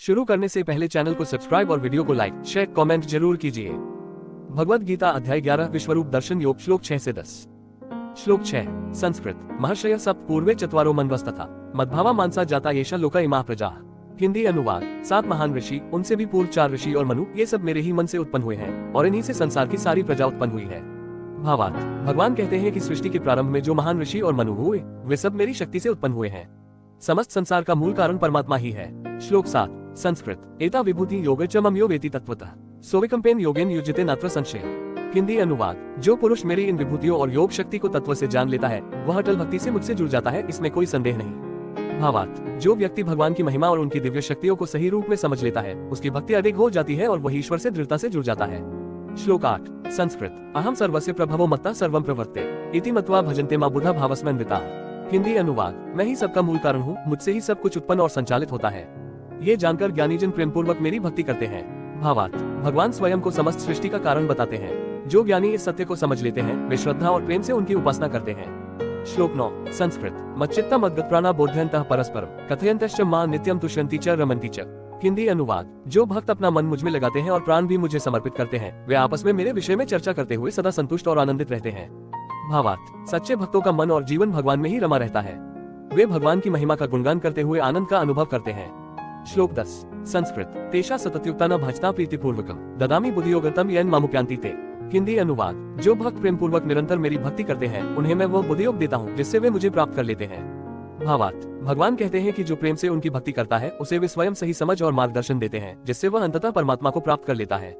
शुरू करने से पहले चैनल को सब्सक्राइब और वीडियो को लाइक शेयर कमेंट जरूर कीजिए। भगवद गीता अध्याय 11 विश्वरूप दर्शन योग श्लोक 6 से 10। श्लोक 6 संस्कृत महर्षय सप्त पूर्वे चत्वारो मनवस्तथा मद्भावा मानसा जाता येषा लोका इमा प्रजा। हिंदी अनुवाद 7 महान ऋषि, उनसे भी पूर्व 4 ऋषि और मनु, ये सब मेरे ही मन से उत्पन्न हुए हैं और इन्हीं से संसार की सारी प्रजा उत्पन्न हुई है। भावार्थ, भगवान कहते हैं कि सृष्टि के प्रारंभ में जो महान ऋषि और मनु हुए वे सब मेरी शक्ति से उत्पन्न हुए हैं। समस्त संसार का मूल कारण परमात्मा ही है। श्लोक 7 संस्कृत एता विभूति योग च मम यो वेति तत्वतः सोविकंपेन योगेन युज्यते नात्र संशय। हिंदी अनुवाद जो पुरुष मेरी इन विभूतियों और योग शक्ति को तत्व से जान लेता है वह अटल भक्ति से मुझसे जुड़ जाता है, इसमें कोई संदेह नहीं। भावार्थ, जो व्यक्ति भगवान की महिमा और उनकी दिव्य शक्तियों को सही रूप में समझ लेता है उसकी भक्ति अधिक हो जाती है और वही ईश्वर से दृढ़ता से जुड़ जाता है। श्लोक 8 संस्कृत अहम सर्वस्य प्रभवो मत्ता सर्वं प्रवर्ते इति मत्वा भजन्ते मां बुधा भावस्मन्विता। हिंदी अनुवाद मैं ही सबका मूल कारण हूँ, मुझसे ही सब कुछ उत्पन्न और संचालित होता है। ये जानकर ज्ञानीजन प्रेम पूर्वक मेरी भक्ति करते हैं। भावार्थ, भगवान स्वयं को समस्त सृष्टि का कारण बताते हैं। जो ज्ञानी इस सत्य को समझ लेते हैं वे श्रद्धा और प्रेम से उनकी उपासना करते हैं। श्लोक 9 संस्कृत मच्चित्ता मद्गतप्राणा बोध्यन्तः परस्परम कथयन्तश्च मां नित्यं तुष्यन्ति च रमन्ति च। हिंदी अनुवाद जो भक्त अपना मन मुझ में लगाते हैं और प्राण भी मुझे समर्पित करते हैं वे आपस में मेरे विषय में चर्चा करते हुए सदा संतुष्ट और आनंदित रहते हैं। भावार्थ, सच्चे भक्तों का मन और जीवन भगवान में ही रमा रहता है। वे भगवान की महिमा का गुणगान करते हुए आनंद का अनुभव करते हैं। श्लोक 10 संस्कृत तेषा सततयुक्ता न भजता प्रीतिपूर्वकम ददामि बुद्धियोगतम येन मामुप्यान्ति ते। हिंदी अनुवाद जो भक्त प्रेम पूर्वक निरंतर मेरी भक्ति करते हैं उन्हें मैं वो बुद्धियोग देता हूँ जिससे वे मुझे प्राप्त कर लेते हैं। भावार्थ, भगवान कहते हैं कि जो प्रेम से उनकी भक्ति करता है उसे वे स्वयं सही समझ और मार्गदर्शन देते हैं जिससे वह अंततः परमात्मा को प्राप्त कर लेता है।